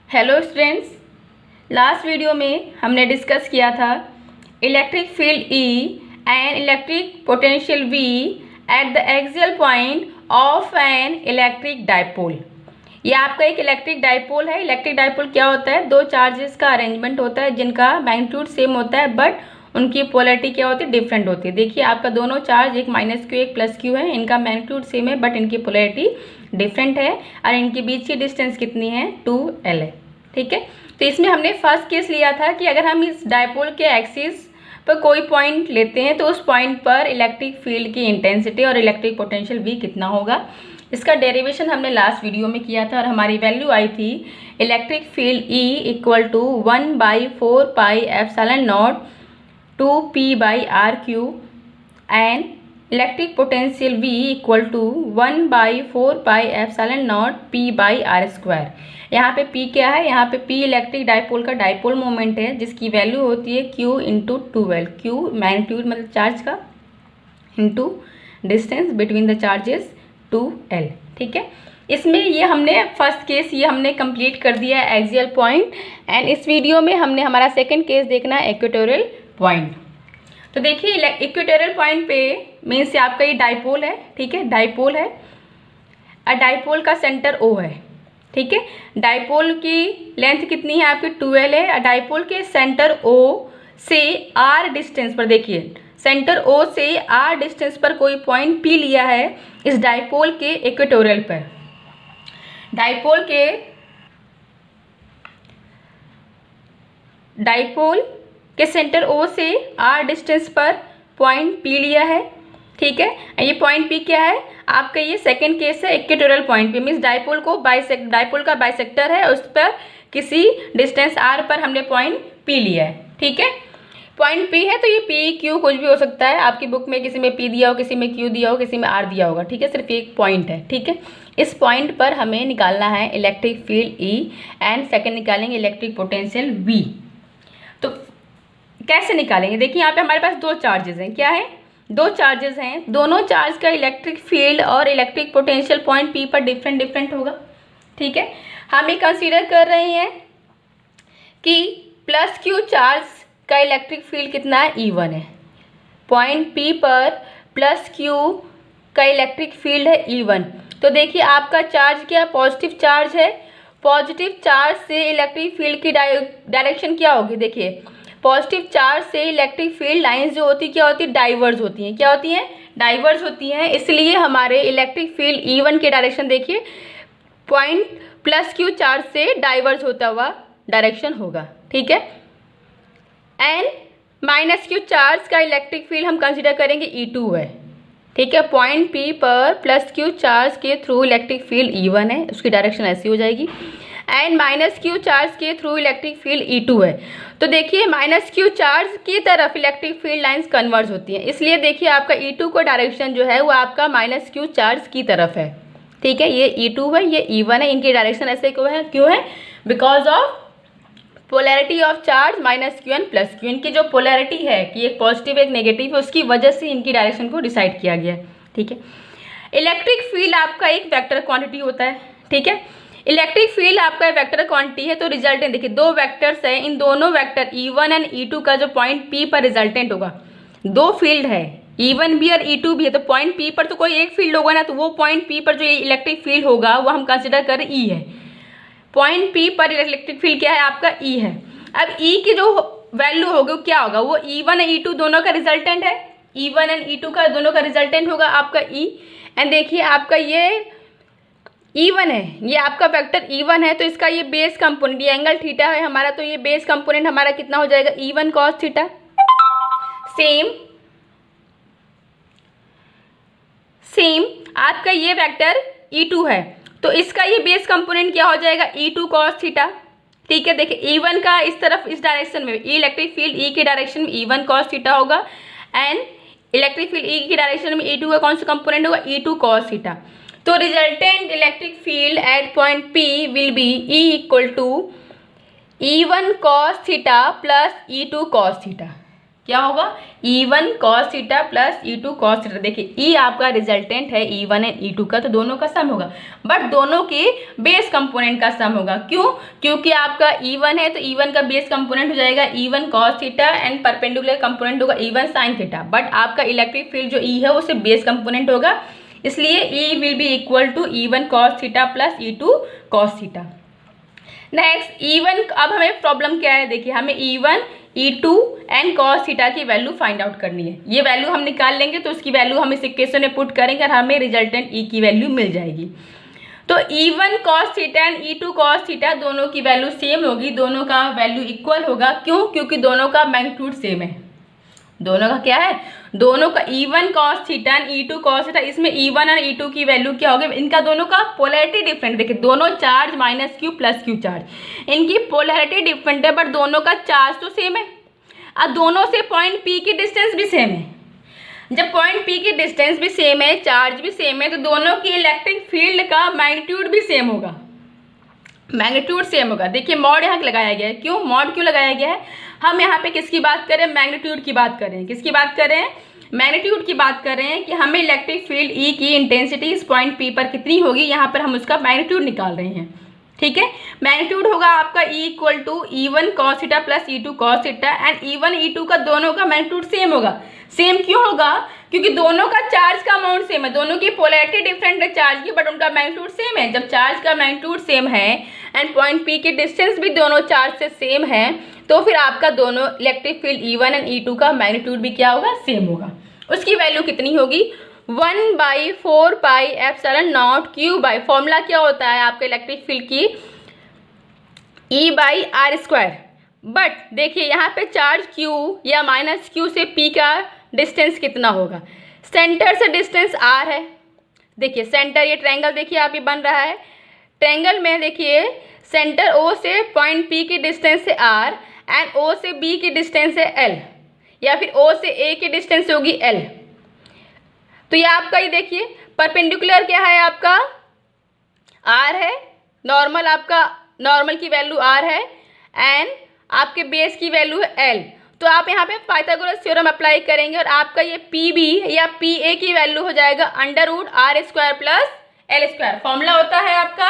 Hello students, last video में हमने discuss किया था electric field E and electric potential V at the axial point of an electric dipole. ये आपका एक इलेक्ट्रिक डाइपोल है। इलेक्ट्रिक डाइपोल क्या होता है? दो चार्जेस का अरेंजमेंट होता है जिनका मैग्नीट्यूड सेम होता है बट उनकी पोलैरिटी क्या होती है? डिफरेंट होती है। देखिए आपका दोनों चार्ज एक -q एक +q है, इनका मैग्नीट्यूड सेम है बट इनकी पोलैरिटी डिफरेंट है और इनके बीच की डिस्टेंस कितनी है? 2l है। ठीक है, तो इसमें हमने फर्स्ट केस लिया था कि अगर हम इस डाइपोल के एक्सिस पर कोई पॉइंट लेते हैं तो उस पॉइंट पर इलेक्ट्रिक फील्ड की इंटेंसिटी और इलेक्ट्रिक पोटेंशियल V कितना होगा। इसका डेरिवेशन हमने लास्ट वीडियो में किया था और हमारी वैल्यू आई थी electric field E = 1/4πε0 2p/r³ and electric potential V = 1/4πε0 p/r²। यहाँ पे P क्या है? यहाँ पे P इलेक्ट्रिक डाइपोल का डाइपोल मोमेंट है जिसकी वैल्यू होती है Q × 2l। Q मैग्नीट्यूड मतलब चार्ज का into distance between the charges 2l। ठीक है, इसमें ये हमने फर्स्ट केस ये हमने कंप्लीट कर दिया है एक्सियल पॉइंट एंड इस वीडियो में हमने हमारा सेकंड केस देखना है इक्वेटोरियल पॉइंट। तो देखिए इक्वेटोरियल पॉइंट पे मीन्स से आपका ये डाइपोल है। ठीक है, डाइपोल है और डाइपोल का सेंटर O है। ठीक है, डाइपोल की लेंथ कितनी है? आपकी 2l है और डाइपोल के सेंटर O से R डिस्टेंस पर देखिए सेंटर O से R डिस्टेंस पर कोई पॉइंट P लिया है इस डाइपोल के इक्वेटोरियल पर। डाइपोल के सेंटर O से R डिस्टेंस पर पॉइंट P लिया है। ठीक है, ये पॉइंट P क्या है? आपका ये सेकंड केस है इक्वेटोरियल पॉइंट पे मीन्स डाइपोल का बाइसेक्टर है, उस पर किसी डिस्टेंस R पर हमने पॉइंट P लिया है। ठीक है, पॉइंट P है तो ये P Q कुछ भी हो सकता है। आपकी बुक में किसी में P दिया हो, किसी में Q दिया हो, किसी में R दिया होगा। ठीक है, सिर्फ एक पॉइंट है। ठीक है, इस पॉइंट पर हमें निकालना है electric field E and second निकालेंगे इलेक्ट्रिक पोटेंशियल V। तो कैसे निकालेंगे? देखिए यहाँ पे हमारे पास दो चार्जेस हैं। क्या है? दो चार्जेस हैं। दोनों चार्ज का इलेक्ट्रिक फील्ड और इलेक्ट्रिक पोटेंशियल पॉइंट P पर डिफरेंट होगा। ठीक है, हम ये कंसीडर कर रहे हैं कि +q चार्ज का इलेक्ट्रिक फील्ड कितना है? E1 है। पॉइंट P पर +q का इलेक्ट्रिक फील्ड है E1। तो देखिए आपका चार्ज क्या? पॉजिटिव चार्ज है। पॉजिटिव चार्ज से इलेक्ट्रिक फील्ड की डायरेक्शन क्या होगी? देखिए पॉजिटिव चार्ज से इलेक्ट्रिक फील्ड लाइंस जो होती क्या होती है? डाइवर्ज होती हैं। क्या होती हैं? डाइवर्ज होती हैं। इसलिए हमारे इलेक्ट्रिक फील्ड E1 की डायरेक्शन देखिए पॉइंट +q चार्ज से डाइवर्ज होता हुआ डायरेक्शन होगा। ठीक है, एंड -q चार्ज का इलेक्ट्रिक फील्ड हम कंसीडर करेंगे E2 है। ठीक है, पॉइंट P पर +q चार्ज के थ्रू इलेक्ट्रिक फील्ड E1 है, उसकी डायरेक्शन ऐसी हो जाएगी एंड -q चार्ज के थ्रू इलेक्ट्रिक फील्ड E2 है। तो देखिए -q चार्ज की तरफ इलेक्ट्रिक फील्ड लाइंस कन्वर्ज होती हैं, इसलिए देखिए आपका E2 का डायरेक्शन जो है वो आपका -q चार्ज की तरफ है। ठीक है, ये E2 है, ये E1 है, इनकी डायरेक्शन ऐसे क्यों है? Because of polarity of charge -q and +q। इनकी जो पोलैरिटी है कि एक पॉजिटिव एक नेगेटिव है, उसकी वजह से इनकी डायरेक्शन को डिसाइड किया गया है। ठीक है, इलेक्ट्रिक फील्ड आपका एक वेक्टर क्वांटिटी होता है। ठीक है, इलेक्ट्रिक फील्ड आपका वेक्टर क्वांटिटी है तो रिजल्टेंट देखिए दो वेक्टर्स है, इन दोनों वेक्टर E1 एंड E2 का जो पॉइंट P पर रिजल्टेंट होगा, दो फील्ड है E1 भी और E2 भी है तो पॉइंट P पर तो कोई एक फील्ड होगा ना, तो वो पॉइंट P पर जो इलेक्ट्रिक फील्ड होगा वो हम कंसिडर करें E है। पॉइंट P पर इलेक्ट्रिक फील्ड क्या है? आपका E है। अब E की जो वैल्यू होगी वो क्या होगा? वो E1 और E2 दोनों का रिजल्टेंट है। E1 एंड E2 का दोनों का रिजल्टेंट होगा आपका E। एंड देखिए आपका ये E1 है, ये आपका वेक्टर E1 है तो इसका ये बेस कंपोनेंट ये एंगल थीटा है हमारा, तो ये बेस कंपोनेंट हमारा कितना हो जाएगा? E1 cos theta. सेम आपका ये वेक्टर E2 है तो इसका ये बेस कंपोनेंट क्या हो जाएगा? E2 cos theta. ठीक है, देखिए E1 का इस तरफ इस डायरेक्शन में इलेक्ट्रिक फील्ड E की डायरेक्शन में E1 cos थीटा होगा एंड इलेक्ट्रिक फील्ड E की डायरेक्शन में E2 का कौन सा कंपोनेंट होगा? E2 cos theta. तो resultant electric field at point P will be E = E1 cos theta + E2 cos theta. क्या होगा, E1 cos theta plus E2 cos theta. देखिए E आपका रिजल्टेंट है E1 एंड E2 का, तो दोनों का सम होगा, बट दोनों के बेस कंपोनेंट का सम होगा। क्यों? क्योंकि आपका E1 है तो E1 का बेस कंपोनेंट हो जाएगा E1 cos theta and perpendicular component होगा E1 sin थीटा, बट आपका इलेक्ट्रिक फील्ड जो E है उसे बेस कंपोनेंट होगा, इसलिए E will be equal to E1 cos theta plus E2 cos theta. Next E1, अब हमें प्रॉब्लम क्या है, देखिए हमें E1 E2 and cos theta की वैल्यू फाइंड आउट करनी है। ये वैल्यू हम निकाल लेंगे तो उसकी वैल्यू हम इस इक्वेशन में पुट करेंगे और हमें रिजल्टेंट E की वैल्यू मिल जाएगी। तो E1 cos theta and E2 cos theta दोनों की वैल्यू सेम होगी, दोनों का वैल्यू इक्वल होगा। क्यों? क्योंकि दोनों का मैग्नीट्यूड सेम है। दोनों का क्या है, दोनों का E1 cos theta and E2 cos theta, इसमें E1 और E2 की वैल्यू क्या होगी, इनका दोनों का पोलैरिटी डिफरेंट। देखिए दोनों charge minus Q plus Q charge, इनकी पोलैरिटी डिफरेंट है, बट दोनों का चार्ज तो सेम है और दोनों से पॉइंट P की डिस्टेंस भी सेम है। जब पॉइंट P की डिस्टेंस भी सेम है, चार्ज भी सेम है, तो दोनों की इलेक्ट्रिक फील्ड का मैग्नीट्यूड भी सेम होगा, मैग्नीट्यूड सेम होगा। देखिए मॉड यहाँ लगाया गया है। क्यों मॉड क्यों लगाया गया है, हम यहाँ पे किसकी बात करें, मैग्नीट्यूड की बात करें। किसकी बात कर रहे हैं, मैग्नीट्यूड की बात कर रहे हैं कि हमें इलेक्ट्रिक फील्ड E की इंटेंसिटी इस पॉइंट P पर कितनी होगी, यहाँ पर हम उसका मैग्नीट्यूड निकाल रहे हैं। ठीक है, मैग्नीट्यूड होगा आपका E equal to E1 cos theta plus E2 cos theta and E1 E2 का दोनों का मैग्नीट्यूड सेम होगा। सेम क्यों होगा, क्योंकि दोनों का चार्ज का अमाउंट सेम है, दोनों की पोलैरिटी डिफरेंट है चार्ज की, बट उनका मैग्नीट्यूड सेम है। जब चार्ज का मैग्नीट्यूड सेम है एंड पॉइंट P की डिस्टेंस भी दोनों चार्ज से सेम है, तो फिर आपका दोनों electric field E1 and E2 का मैग्नीट्यूड भी क्या होगा, सेम होगा। उसकी वैल्यू कितनी होगी, 1/4 pi epsilon not Q by, formula क्या होता है आपके इलेक्ट्रिक फील्ड की, E/r²। बट देखिए यहाँ पे चार्ज Q या माइनस Q से P का डिस्टेंस कितना होगा, सेंटर से डिस्टेंस R है। देखिए सेंटर, ये ट्रायंगल देखिए आप ये बन रहा है, ट्रायंगल में देखिए सेंटर O से पॉइंट P की डिस्टेंस है R एंड O से B की डिस्टेंस है L, या फिर O से A की डिस्टेंस होगी L। तो ये आपका, ये देखिए परपेंडिकुलर क्या है आपका, R है, नॉर्मल आपका, नॉर्मल की वैल्यू R है एंड आपके बेस की वैल्यू है L। तो आप यहाँ पे पाइथागोरस थ्योरम अप्लाई करेंगे और आपका ये PB या PA की वैल्यू हो जाएगा √r² प्लस L²। फॉर्मूला होता है आपका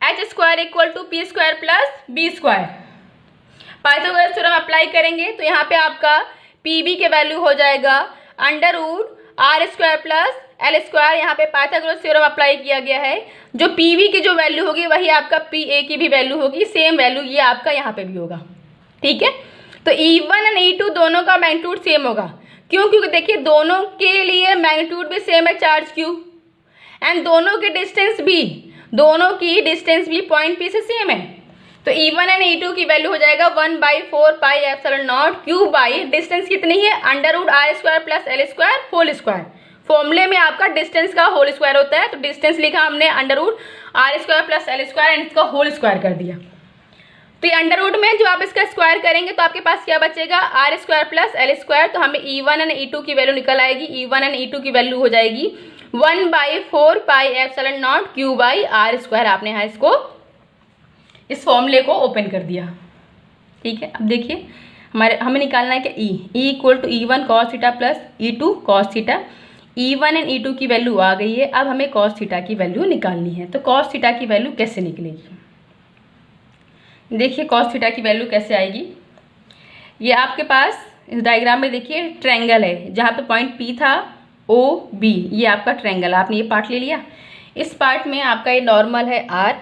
h² equal to P² plus B²। Pythagoras theorem apply करेंगे तो यहाँ पे आपका PB के वैल्यू हो जाएगा √r² प्लस L²। यहाँ पे पाइथागोरस थ्योरम अप्लाई किया गया है, जो PB की जो वैल्यू होगी वही आपका PA की भी वैल्यू होगी, सेम वैल्यू ये आपका यहाँ पे भी होगा। ठीक है, तो E1 और E2 दोनों का मैग्नीट्यूड सेम होगा। क्यों? क्योंकि देखिए दोनों के लिए मैग्नीट्यूड भी सेम है चार्ज Q एंड दोनों की डिस्टेंस भी पॉइंट P से सेम है। तो E1 एंड E2 की वैल्यू हो जाएगा 1/4 pi epsilon not Q by distance कितनी है, √r² plus L² whole square. फॉर्मूले में आपका डिस्टेंस का होल स्क्वायर होता है, तो डिस्टेंस लिखा हमने √r² प्लस L² एंड इसका होल स्क्वायर कर दिया। तो ये अंडर रूट में जो आप इसका स्क्वायर करेंगे तो आपके पास क्या बचेगा, r² प्लस L²। तो हमें E1 एंड E2 की वैल्यू निकल आएगी, E1 एंड E2 की वैल्यू हो जाएगी 1/4 pi epsilon not Q by r²। आपने यहाँ इसको, इस फॉर्मूले को ओपन कर दिया। ठीक है, अब देखिए हमें निकालना है कि E equal to E1 cos theta plus E2 cos theta. E1 and E2 की वैल्यू आ गई है, अब हमें cos थीटा की वैल्यू निकालनी है। तो cos थीटा की वैल्यू कैसे निकलेगी, देखिए cos थीटा की वैल्यू कैसे आएगी। ये आपके पास इस डायग्राम में देखिए ट्रायंगल है, जहाँ पे पॉइंट P था OB, ये आपका ट्रायंगल, आपने ये पार्ट ले लिया। इस पार्ट में आपका ये नॉर्मल है R,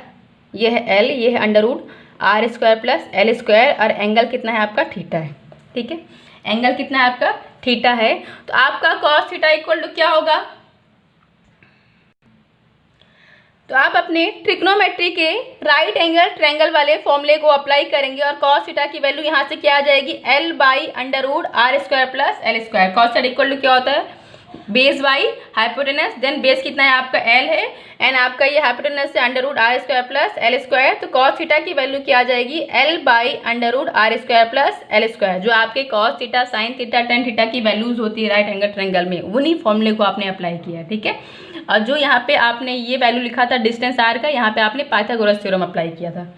ये है L, ये है √r² प्लस L² और एंगल कितना है आपका, थीटा है। ठीक है, एंगल कितना है आपका, थीटा है। तो आपका cos थीटा इक्वल टू क्या होगा, तो आप अपने ट्रिग्नोमेट्री के राइट एंगल ट्रायंगल वाले फॉर्मूले को अप्लाई करेंगे और cos थीटा की वैल्यू यहाँ से क्या आ जाएगी, L/√r² plus L²। cos theta equal to क्या होता है, base by hypotenuse, then base कितना है आपका L है एंड आपका ये हाइपोटेनस है √r² प्लस L²। तो cos थीटा की वैल्यू क्या आ जाएगी, L/√r² प्लस L²। जो आपके cos theta, sin theta, tan theta की वैल्यूज होती है राइट एंगल ट्रायंगल में, उन्हीं फॉर्मूले को आपने अप्लाई किया। ठीक है, और जो यहाँ पे आपने ये वैल्यू लिखा था डिस्टेंस R का, यहाँ पे आपने पाइथागोरस थ्योरम अप्लाई किया था।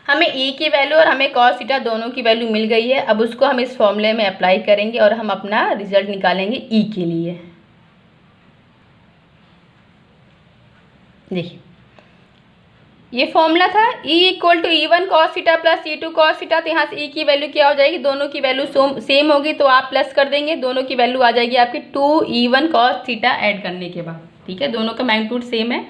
हमें ई की वैल्यू और हमें कॉस थीटा दोनों की वैल्यू मिल गई है। अब उसको हम इस फॉर्मूले में अप्लाई करेंगे और हम अपना रिजल्ट निकालेंगे ई के लिए। देखिए ये फॉर्मूला था E equal to E one cos theta plus E two cos theta. तो यहाँ से ई की वैल्यू क्या हो जाएगी, दोनों की वैल्यू सेम होगी तो आप प्लस कर देंगे, दोनों की वैल्यू आ जाएगी आपकी 2e1 कॉस थीटा ऐड करने के बाद। ठीक है, दोनों का मैग्नीट्यूड सेम है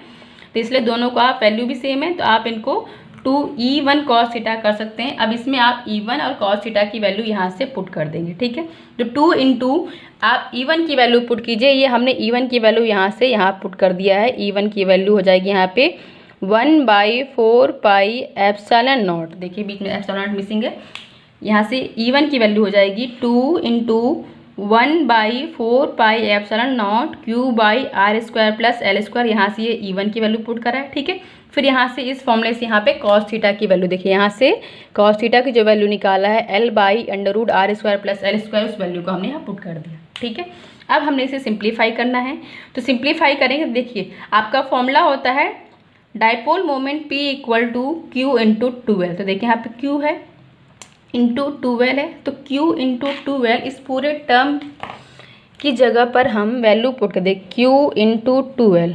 तो इसलिए दोनों का वैल्यू भी सेम है, तो आप इनको 2e1 कॉस थीटा कर सकते हैं। अब इसमें आप e1 और कॉस थीटा की वैल्यू यहाँ से पुट कर देंगे। ठीक है, तो 2 इंटू आप e1 की वैल्यू पुट कीजिए। ये हमने e1 की वैल्यू यहाँ से यहाँ पुट कर दिया है। e1 की वैल्यू हो जाएगी यहाँ पे 1/4 पाई एप्सिलॉन नॉट। देखिए बीच में एप्सिलॉन नॉट मिसिंग है। यहाँ से e1 की वैल्यू हो जाएगी 2 into 1/4 pi epsilon not Q/r² plus L²। यहाँ से ये e1 की वैल्यू पुट करा है। ठीक है, फिर यहाँ से इस फॉर्मूले से यहाँ पे कॉस थीटा की वैल्यू देखिए, यहाँ से कॉस थीटा की जो वैल्यू निकाला है L/√r² प्लस L², उस वैल्यू को हमने यहाँ पुट कर दिया। ठीक है, अब हमने इसे सिंप्लीफाई करना है। तो सिंप्लीफाई करेंगे, देखिए आपका फॉर्मूला होता है dipole moment P equal to Q into 2L। तो देखिए यहाँ पे Q है इंटू 2L है, तो Q इंटू 2L इस पूरे टर्म की जगह पर हम वैल्यू पुट कर दें Q इंटू 2L,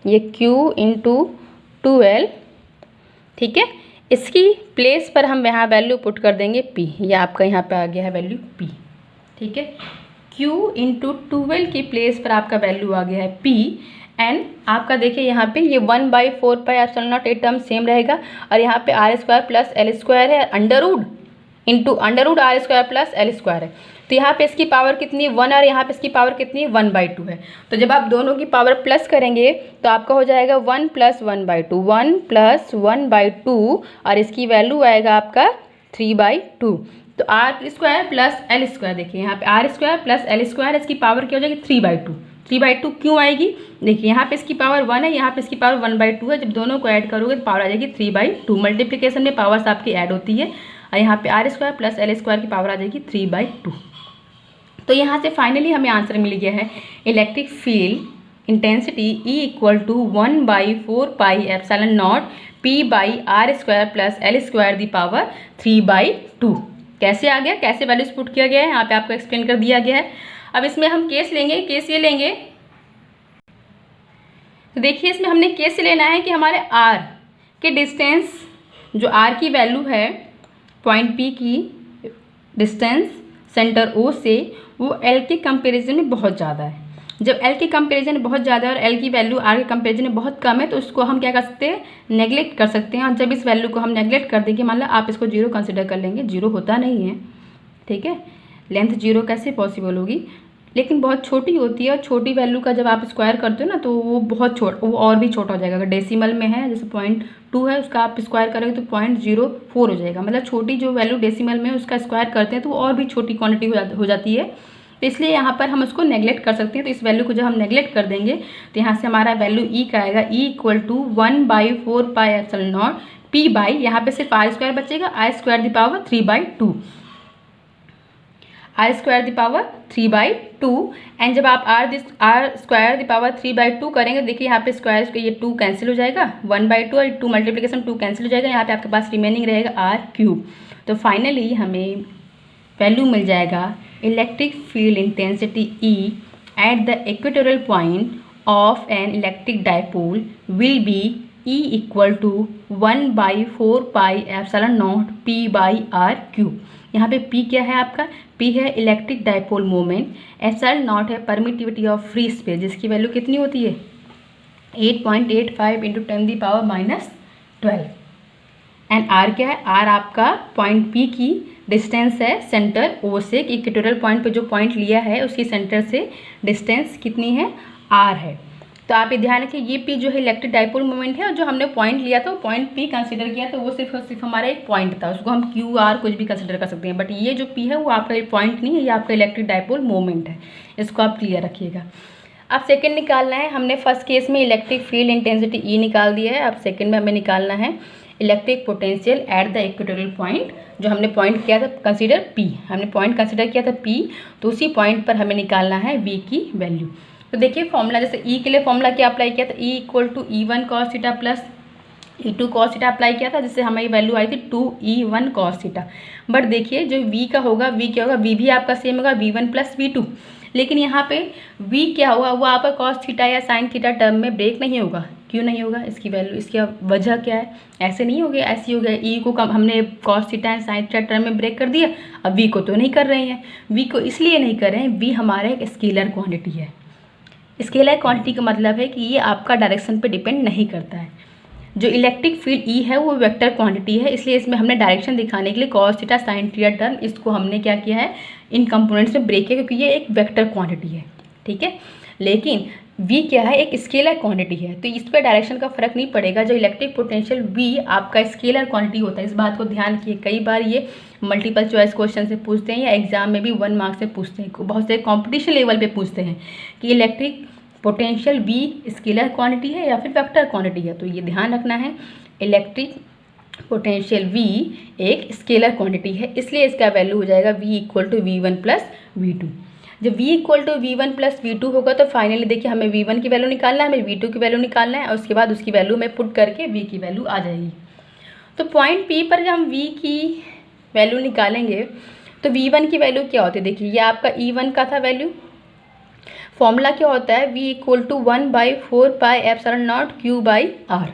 ये Q इंटू 2L। ठीक है, इसकी प्लेस पर हम यहाँ वैल्यू पुट कर देंगे P, ये आपका यहाँ पे आ गया है वैल्यू P। ठीक है, Q इंटू 2L की प्लेस पर आपका वैल्यू आ गया है P। एंड आपका देखिए यहाँ पे ये 1/4 पाई एप्सिलॉन नॉट, ये टर्म सेम रहेगा और यहाँ पे r² प्लस L² है, Underwood into Underwood r² plus L² है। तो यहाँ पे इसकी पावर कितनी 1 और यहाँ पे इसकी पावर कितनी 1/2 है। तो जब आप दोनों की पावर प्लस करेंगे तो आपका हो जाएगा 1 प्लस 1/2, 1 प्लस 1/2 और इसकी वैल्यू आएगा आपका 3/2। तो r² प्लस L², देखिए यहाँ पे r² प्लस L², इसकी पावर क्या हो जाएगी 3/2। 3/2 क्यों आएगी, देखिए यहाँ पे इसकी पावर 1 है, यहाँ पे इसकी पावर 1/2 है। जब दोनों को ऐड करोगे तो पावर आ जाएगी 3/2। मल्टीप्लिकेशन में पावर्स आपकी ऐड होती है और यहाँ पे r² प्लस L² की पावर आ जाएगी 3/2। तो यहाँ से फाइनली हमें आंसर मिल गया है electric field intensity E equal to 1/4 pi epsilon naught P/r² plus L² the power 3/2। कैसे आ गया, कैसे वैल्यूज पुट किया गया है, यहाँ पे आपको एक्सप्लेन कर दिया गया है। अब इसमें हम केस लेंगे, केस ये लेंगे, तो देखिए इसमें हमने केस लेना है कि हमारे r के डिस्टेंस, जो r की वैल्यू है पॉइंट P की डिस्टेंस सेंटर O से, वो L के कंपैरिजन में बहुत ज़्यादा है। जब L के कंपैरिजन में बहुत ज़्यादा है और L की वैल्यू R के कंपैरिजन में बहुत कम है तो उसको हम क्या कर सकते हैं, नेगलेक्ट कर सकते हैं। और जब इस वैल्यू को हम नेगलेक्ट कर देंगे, मान लो आप इसको 0 कंसिडर कर लेंगे, 0 होता नहीं है। ठीक है, लेंथ 0 कैसे पॉसिबल होगी, लेकिन बहुत छोटी होती है और छोटी वैल्यू का जब आप स्क्वायर करते हो ना तो वो बहुत वो और भी छोटा हो जाएगा। अगर डेसिमल में है, जैसे 0.2 है, उसका आप स्क्वायर करोगे तो 0.04 हो जाएगा। मतलब छोटी जो वैल्यू डेसिमल में उसका स्क्वायर करते हैं तो वो और भी छोटी क्वांटिटी हो जाती है। तो इसलिए यहाँ पर हम उसको नेगलेक्ट कर सकते हैं। तो इस वैल्यू को जब हम नेगलेक्ट कर देंगे तो यहाँ से हमारा वैल्यू ई का आएगा, E equal to 1/4 pi epsilon naught P by, यहाँ पे सिर्फ r² बचेगा, r² the power 3/2, r² the power 3/2। And जब आप r² दी पावर 3/2 करेंगे, देखिए यहाँ पे स्क्वायर ये 2 कैंसिल हो जाएगा, 1/2 और 2 मल्टीप्लिकेशन 2 कैंसिल हो जाएगा, यहाँ पे आपके पास रिमेनिंग रहेगा r³। तो फाइनली हमें वैल्यू मिल जाएगा electric field intensity E at the equatorial point of an electric dipole will be E equal to 1/4 pi epsilon naught P/r³। यहाँ पे P क्या है आपका, P है electric dipole moment, epsilon naught है परमिटिविटी ऑफ फ्री स्पेस, जिसकी value कितनी होती है 8.85 इंटू 10⁻12। एंड R क्या है, R आपका पॉइंट P की डिस्टेंस है सेंटर O से, इक्वेटोरियल पॉइंट पे जो पॉइंट लिया है उसकी सेंटर से डिस्टेंस कितनी है, R है। तो आप ये ध्यान रखिए, ये P जो है इलेक्ट्रिक डाइपोल मोमेंट है और जो हमने पॉइंट लिया था वो पॉइंट P कंसीडर किया तो वो सिर्फ हमारा एक पॉइंट था, उसको हम QR कुछ भी कंसीडर कर सकते हैं। बट ये जो P है वो आपका एक पॉइंट नहीं है, ये आपका इलेक्ट्रिक डाइपोल मोमेंट है, इसको आप क्लियर रखिएगा। अब सेकंड निकालना है, हमने फर्स्ट केस में इलेक्ट्रिक फील्ड इंटेंसिटी E निकाल दिया है। अब सेकंड में हमें निकालना है electric potential at the equatorial point, जो हमने पॉइंट किया था कंसीडर P, हमने पॉइंट कंसीडर किया था P, तो उसी पॉइंट पर हमें निकालना है V की वैल्यू। तो देखिए फॉर्मूला, जैसे E के लिए फॉर्मूला क्या अप्लाई किया था, E equal to E1 cos theta plus E2 cos theta apply किया था, जिससे हमारी वैल्यू आई थी 2E1 cos थीटा। बट देखिए जो V का होगा, V क्या होगा, V भी आपका सेम होगा V1 प्लस V2, लेकिन यहाँ पे V क्या होगा, वो आपका cos थीटा या sin थीटा टर्म में ब्रेक नहीं होगा। क्यों नहीं होगा, इसकी वैल्यू, इसकी वजह क्या है, ऐसे नहीं हो गया, ऐसे ही हो गया। E को कम हमने cos theta and sin theta term में ब्रेक कर दिया, अब V को तो नहीं कर रहे हैं। V को इसलिए नहीं कर रहे हैं, V हमारा एक स्केलर क्वांटिटी है। स्केलर क्वांटिटी का मतलब है कि ये आपका डायरेक्शन पे डिपेंड नहीं करता है। जो इलेक्ट्रिक फील्ड E है वो वेक्टर क्वांटिटी है, इसलिए इसमें हमने डायरेक्शन दिखाने के लिए cos theta sin theta term, इसको हमने क्या किया है, इन कंपोनेंट्स में ब्रेक किया, क्योंकि ये एक वेक्टर क्वांटिटी है, ठीक है। लेकिन V क्या है, एक स्केलर क्वांटिटी है, तो इस पर डायरेक्शन का फर्क नहीं पड़ेगा। जो इलेक्ट्रिक पोटेंशियल V आपका स्केलर क्वांटिटी होता है, इस बात को ध्यान रखिए। कई बार ये मल्टीपल चॉइस क्वेश्चन से पूछते हैं या एग्जाम में भी 1 मार्क्स से पूछते हैं, बहुत से कॉम्पिटिशन लेवल पे पूछते हैं कि electric potential V scalar quantity है या फिर वेक्टर क्वांटिटी है। तो ये ध्यान रखना है, इलेक्ट्रिक पोटेंशियल V एक स्केलर क्वांटिटी है, इसलिए इसका वैल्यू हो जाएगा V equal to V1 plus V2। जब V equal to V1 plus V2 होगा तो फाइनली देखिए हमें V1 की वैल्यू निकालना है, हमें V2 की वैल्यू निकालना है, और उसके बाद उसकी वैल्यू में पुट करके V की वैल्यू आ जाएगी। तो पॉइंट P पर जब हम V की वैल्यू निकालेंगे तो V1 की वैल्यू क्या होती है, देखिए ये आपका E1 का था वैल्यू। फॉर्मूला क्या होता है, V equal to 1/4πε0 Q/R।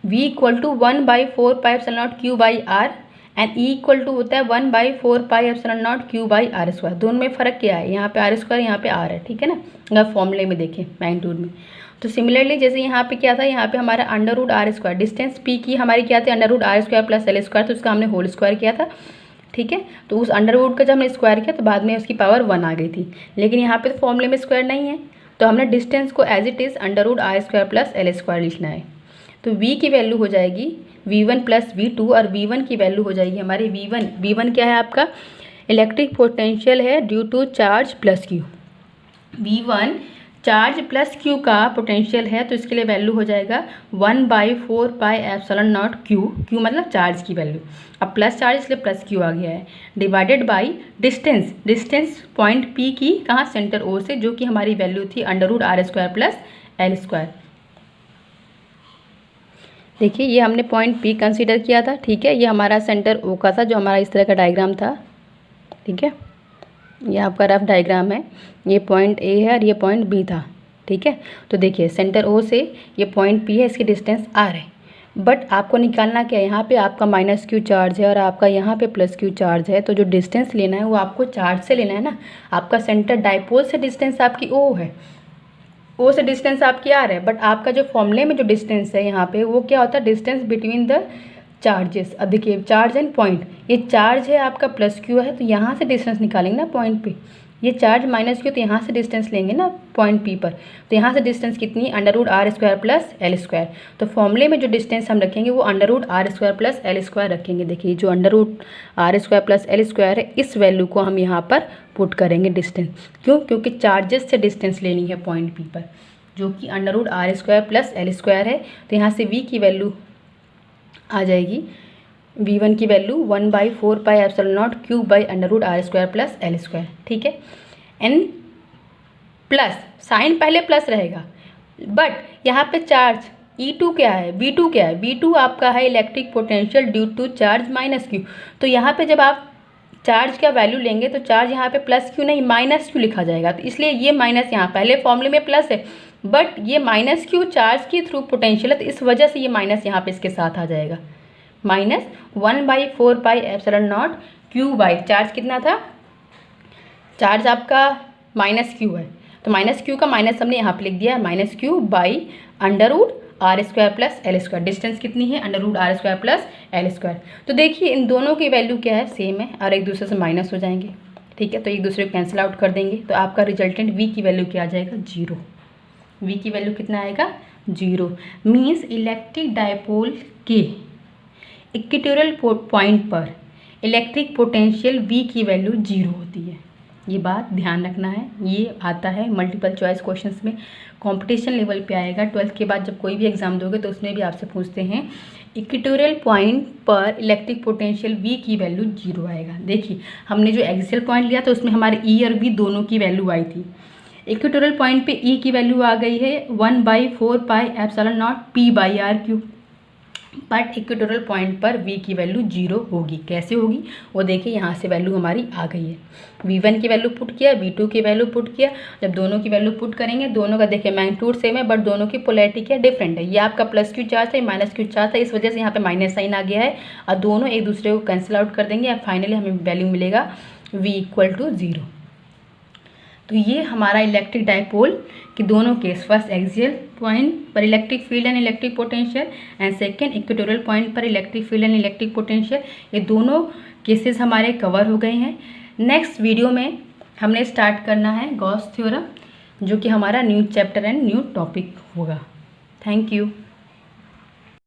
V equal to 1/4πε0 Q/R and E equal to होता है 1/4πε0 Q/R²। दोनों में फ़र्क क्या है, यहाँ पे R², यहाँ पे R है, ठीक है ना, अगर फॉर्मूले में देखें मैग्नीट्यूड में। तो सिमिलरली जैसे यहाँ पे क्या था, यहाँ पे हमारा √R², डिस्टेंस P की हमारी क्या थी, √R² प्लस L², तो उसका हमने होल स्क्वायर किया था, ठीक है। तो उस अंडर रूट का जब हमने स्क्वायर किया तो बाद में उसकी पावर 1 आ गई थी, लेकिन यहाँ पे तो फॉर्मूले में स्क्वायर नहीं है, तो हमने डिस्टेंस को as it is √R² plus L² लिखना है। तो V की वैल्यू हो जाएगी V1 प्लस V2, और V1 की वैल्यू हो जाएगी हमारी V1 क्या है आपका, इलेक्ट्रिक पोटेंशियल है due to charge plus Q। V1 charge plus Q का पोटेंशियल है, तो इसके लिए वैल्यू हो जाएगा 1/4πε0 Q मतलब चार्ज की वैल्यू, अब प्लस चार्ज इसलिए प्लस Q आ गया है, divided by distance point P की, कहाँ, सेंटर O से, जो कि हमारी वैल्यू थी √R² प्लस L²। देखिए ये हमने पॉइंट P कंसीडर किया था, ठीक है। ये हमारा सेंटर O का था, जो हमारा इस तरह का डायग्राम था, ठीक है। ये आपका रफ डायग्राम है, ये पॉइंट A है और ये पॉइंट B था, ठीक है। तो देखिए सेंटर O से ये पॉइंट P है, इसकी डिस्टेंस R है, बट आपको निकालना क्या है, यहाँ पे आपका -Q चार्ज है और आपका यहाँ पे +Q चार्ज है, तो जो डिस्टेंस लेना है वो आपको चार्ज से लेना है ना। आपका सेंटर डायपोल से डिस्टेंस आपकी O है, O से डिस्टेंस आपकी R है, बट आपका जो फॉर्मूले में जो डिस्टेंस है यहाँ पे, वो क्या होता है, डिस्टेंस बिटवीन द चार्जेस। अब देखिए चार्ज एंड पॉइंट, ये चार्ज है आपका +Q है, तो यहाँ से डिस्टेंस निकालेंगे ना पॉइंट पे, ये चार्ज -Q, तो यहाँ से डिस्टेंस लेंगे ना पॉइंट P पर, तो यहाँ से डिस्टेंस कितनी, √R² प्लस L²। तो फॉर्मूले में जो डिस्टेंस हम रखेंगे वो √R² प्लस L² रखेंगे। देखिए जो √R² प्लस L² है, इस वैल्यू को हम यहाँ पर पुट करेंगे डिस्टेंस। क्यों, क्योंकि चार्जेस से डिस्टेंस लेनी है पॉइंट P पर, जो कि √R² प्लस L² है। तो यहाँ से V की वैल्यू आ जाएगी, V1 की वैल्यू 1/4πε0 Q/√R² प्लस L², ठीक है। एन प्लस साइन पहले प्लस रहेगा, बट यहाँ पे चार्ज E2 क्या है, V2 क्या है, V2 आपका है electric potential due to charge -Q। तो यहाँ पे जब आप चार्ज का वैल्यू लेंगे तो चार्ज यहाँ पे +Q नहीं -Q लिखा जाएगा, तो इसलिए ये माइनस, यहाँ पहले फॉर्मूले में प्लस है, बट ये -Q चार्ज के थ्रू पोटेंशियल है, तो इस वजह से ये माइनस यहाँ पे इसके साथ आ जाएगा, -1/4πε0 Q/ चार्ज कितना था, चार्ज आपका -Q है, तो -Q का माइनस हमने यहाँ पे लिख दिया, -Q/√R² प्लस L²। डिस्टेंस कितनी है, √R² प्लस L²। तो देखिए इन दोनों की वैल्यू क्या है, सेम है, और एक दूसरे से माइनस हो जाएंगे, ठीक है। तो एक दूसरे को कैंसिल आउट कर देंगे, तो आपका रिजल्टेंट V की वैल्यू क्या आ जाएगा, 0। V की वैल्यू कितना आएगा, 0। मीन्स इलेक्ट्रिक डायपोल के इक्वेटोरियल पॉइंट पर इलेक्ट्रिक पोटेंशियल V की वैल्यू 0 होती है। ये बात ध्यान रखना है, ये आता है मल्टीपल चॉइस क्वेश्चंस में, कंपटीशन लेवल पे आएगा। 12th के बाद जब कोई भी एग्जाम दोगे तो उसमें भी आपसे पूछते हैं इक्वेटोरियल पॉइंट पर इलेक्ट्रिक पोटेंशियल V की वैल्यू 0 आएगा। देखिए हमने जो एक्सियल पॉइंट लिया था उसमें हमारे E और V दोनों की वैल्यू आई थी, इक्वेटोरियल पॉइंट पे ई की वैल्यू आ गई है 1/4πε0 p/r³, बट इक्वेटोरियल पॉइंट पर v की वैल्यू 0 होगी। कैसे होगी वो देखिए, यहाँ से वैल्यू हमारी आ गई है। v1 की वैल्यू पुट किया, v2 की वैल्यू पुट किया। जब दोनों की वैल्यू पुट करेंगे, दोनों का देखिए मैग्नीट्यूड सेम है, बट दोनों की पोलैरिटी क्या डिफरेंट है। ये आपका प्लस क्यू चार्ज है, माइनस क्यू चार्ज है, इस वजह से यहाँ पे माइनस साइन आ गया है और दोनों एक दूसरे को कैंसिल आउट कर देंगे और फाइनली हमें वैल्यू मिलेगा v = 0। तो ये हमारा इलेक्ट्रिक डाइपोल कि दोनों केस, फर्स्ट एक्सियल पॉइंट पर electric field and electric potential and second equatorial point पर electric field and electric potential, ये दोनों केसेस हमारे कवर हो गए हैं। नेक्स्ट वीडियो में हमने स्टार्ट करना है गॉस थ्योरम, जो कि हमारा new chapter and new topic होगा। Thank you.